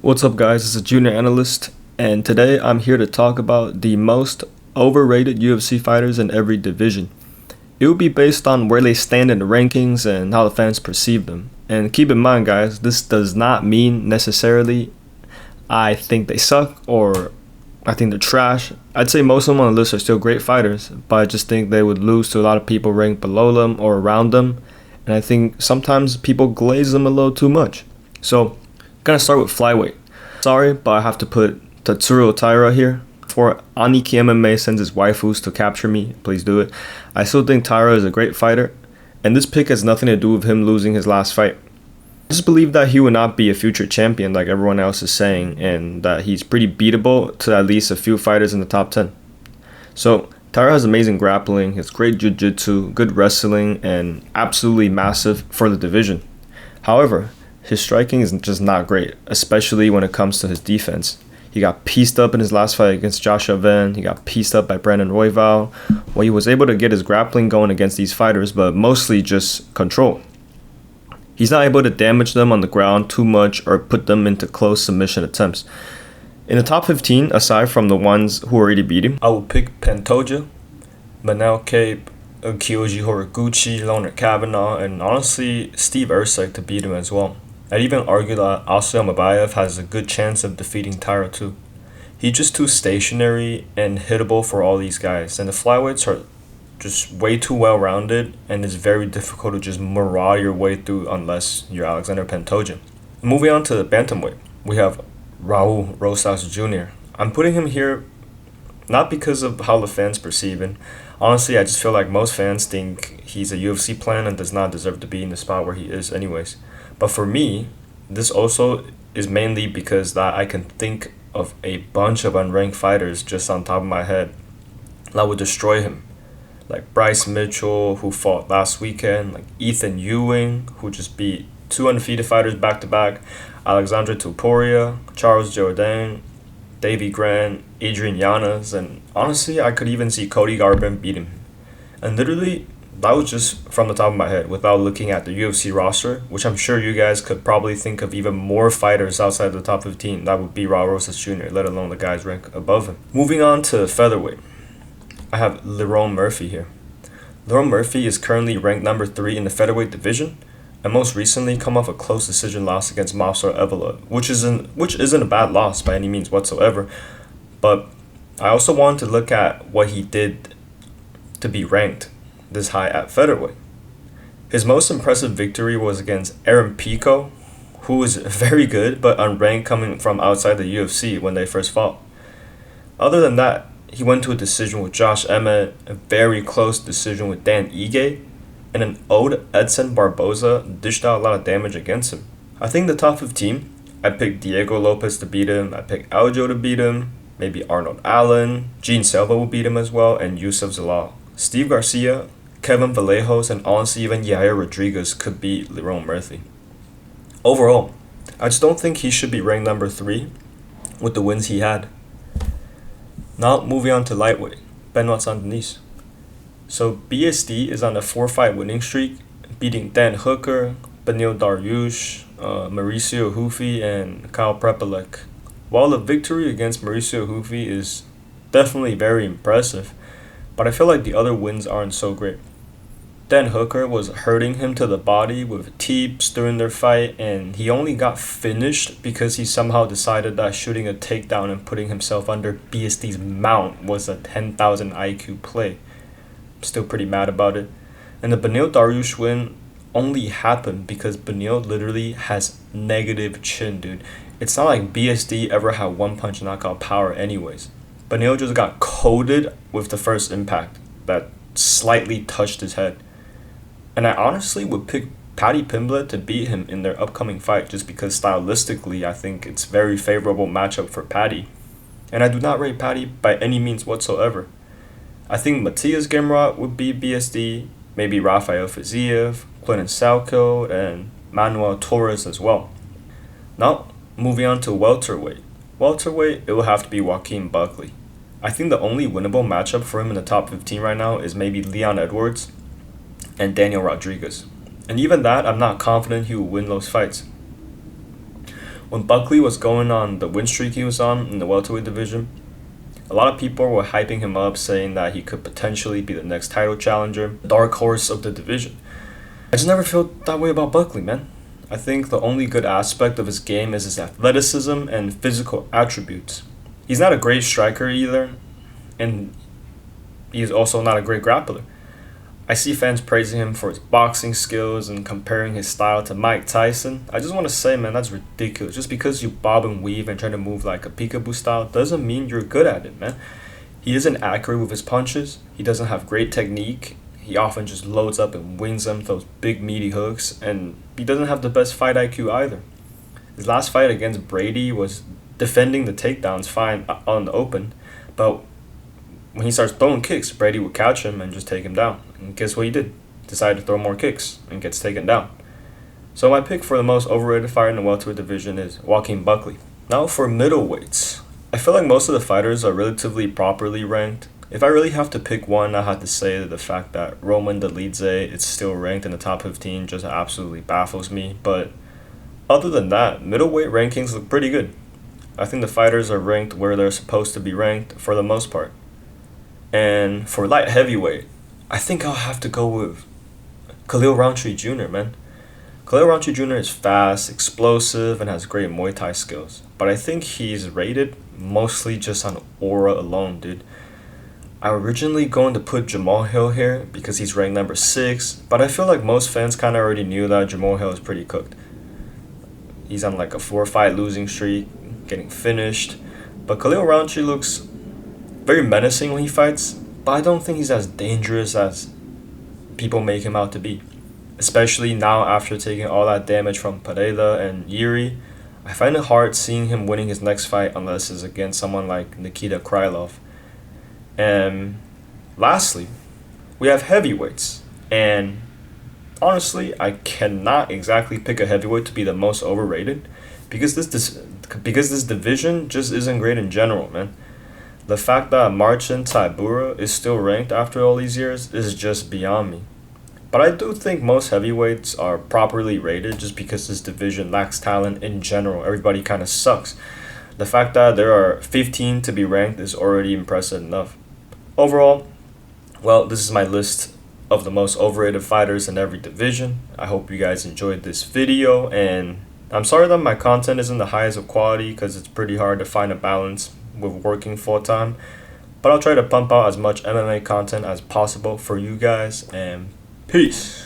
What's up, guys? This is Junior Analyst, and today I'm here to talk about the most overrated UFC fighters in every division. It will be based on where they stand in the rankings and how the fans perceive them. And keep in mind, guys, this does not mean necessarily I think they suck or I think they're trash. I'd say most of them on the list are still great fighters, but I just think they would lose to a lot of people ranked below them or around them. And I think sometimes people glaze them a little too much. So, gonna start with flyweight. Sorry, but I have to put Tatsuro Taira here. Before Aniki MMA sends his waifus to capture me, please do it. I still think Taira is a great fighter, and this pick has nothing to do with him losing his last fight. I just believe that he would not be a future champion like everyone else is saying, and that he's pretty beatable to at least a few fighters in the top 10. So, Taira has amazing grappling, has great jiu-jitsu, good wrestling, and absolutely massive for the division. However, his striking is just not great, especially when it comes to his defense. He got pieced up in his last fight against Joshua Venn. He got pieced up by Brandon Royval. Well, he was able to get his grappling going against these fighters, but mostly just control. He's not able to damage them on the ground too much or put them into close submission attempts. In the top 15, aside from the ones who already beat him, I would pick Pantoja, Manel Cape, Kyoji Horiguchi, Leonard Kavanaugh, and honestly, Steve Erceg to beat him as well. I'd even argue that Asya Mabayev has a good chance of defeating Taira too. He's just too stationary and hittable for all these guys, and the flyweights are just way too well-rounded, and it's very difficult to just maraud your way through unless you're Alexander Pantoja. Moving on to the bantamweight, we have Raul Rosas Jr. I'm putting him here not because of how the fans perceive him. Honestly, I just feel like most fans think he's a UFC plan and does not deserve to be in the spot where he is anyways. But for me, this also is mainly because that I can think of a bunch of unranked fighters just on top of my head that would destroy him. Like Bryce Mitchell, who fought last weekend, like Ethan Ewing, who just beat two undefeated fighters back-to-back, Alexandre Tuporia, Charles Jourdain, Davy Grant, Adrian Yanez, and honestly, I could even see Cody Garbrandt beat him. And literally, that was just from the top of my head without looking at the UFC roster, which I'm sure you guys could probably think of even more fighters outside the top 15 that would be Raul Rosas Jr., let alone the guys ranked above him. Moving on to featherweight, I have Lerone Murphy here. Lerone Murphy is currently ranked number 3 in the featherweight division, and most recently come off a close decision loss against Mafsar Evela, which isn't a bad loss by any means whatsoever. But I also wanted to look at what he did to be ranked this high at featherweight. His most impressive victory was against Aaron Pico, who is very good but unranked coming from outside the UFC when they first fought. Other than that, he went to a decision with Josh Emmett, a very close decision with Dan Ige, and an ode Edson Barboza dished out a lot of damage against him. I think the top 15, I picked Diego Lopez to beat him, I picked Aljo to beat him, maybe Arnold Allen, Gene Silva will beat him as well, and Yusuf Zalal. Steve Garcia, Kevin Vallejos, and honestly even Yair Rodriguez could beat Lerone Murphy. Overall, I just don't think he should be ranked number 3 with the wins he had. Now moving on to lightweight, Benoit Saint-Denis. So BSD is on a 4-fight winning streak, beating Dan Hooker, Beneil Dariush, Mauricio Hufi, and Kyle Prepelec. While the victory against Mauricio Hufi is definitely very impressive, but I feel like the other wins aren't so great. Dan Hooker was hurting him to the body with teeps during their fight, and he only got finished because he somehow decided that shooting a takedown and putting himself under BSD's mount was a 10,000 IQ play. I'm still pretty mad about it. And the Beneil Dariush win only happened because Beneil literally has negative chin, dude. It's not like BSD ever had one-punch knockout power anyways. Beneil just got coated with the first impact that slightly touched his head. And I honestly would pick Paddy Pimblett to beat him in their upcoming fight just because stylistically I think it's a very favorable matchup for Paddy. And I do not rate Paddy by any means whatsoever. I think Matthias Gamrot would beat BSD, maybe Rafael Fiziev, Clinton Salco, and Manuel Torres as well. Now, moving on to welterweight. Welterweight, it will have to be Joaquin Buckley. I think the only winnable matchup for him in the top 15 right now is maybe Leon Edwards and Daniel Rodriguez. And even that, I'm not confident he will win those fights. When Buckley was going on the win streak he was on in the welterweight division, a lot of people were hyping him up, saying that he could potentially be the next title challenger, dark horse of the division. I just never felt that way about Buckley, man. I think the only good aspect of his game is his athleticism and physical attributes. He's not a great striker either, and he's also not a great grappler. I see fans praising him for his boxing skills and comparing his style to Mike Tyson. I just want to say, man, that's ridiculous. Just because you bob and weave and try to move like a peekaboo style doesn't mean you're good at it, man. He isn't accurate with his punches. He doesn't have great technique. He often just loads up and wings them those big meaty hooks, and he doesn't have the best fight IQ either. His last fight against Brady was defending the takedowns fine on the open, but when he starts throwing kicks, Brady would catch him and just take him down. And guess what he did? Decided to throw more kicks and gets taken down. So my pick for the most overrated fighter in the welterweight division is Joaquin Buckley. Now for middleweights. I feel like most of the fighters are relatively properly ranked. If I really have to pick one, I have to say that the fact that Roman Dolidze is still ranked in the top 15 just absolutely baffles me. But other than that, middleweight rankings look pretty good. I think the fighters are ranked where they're supposed to be ranked for the most part. And for light heavyweight, I think I'll have to go with Khalil Rountree Jr., man. Khalil Rountree Jr. is fast, explosive, and has great Muay Thai skills. But I think he's rated mostly just on aura alone, dude. I originally going to put Jamal Hill here because he's ranked number 6, but I feel like most fans kind of already knew that Jamal Hill is pretty cooked. He's on like a 4-fight losing streak, getting finished. But Khalil Rountree looks very menacing when he fights, but I don't think he's as dangerous as people make him out to be. Especially now after taking all that damage from Pereira and Yuri, I find it hard seeing him winning his next fight unless it's against someone like Nikita Krylov. And lastly, we have heavyweights. And honestly, I cannot exactly pick a heavyweight to be the most overrated because this division just isn't great in general, man. The fact that Marcin Tybura is still ranked after all these years is just beyond me. But I do think most heavyweights are properly rated just because this division lacks talent in general. Everybody kind of sucks. The fact that there are 15 to be ranked is already impressive enough. Overall, well, this is my list of the most overrated fighters in every division. I hope you guys enjoyed this video, and I'm sorry that my content isn't the highest of quality because it's pretty hard to find a balance with working full-time. But I'll try to pump out as much MMA content as possible for you guys, and peace.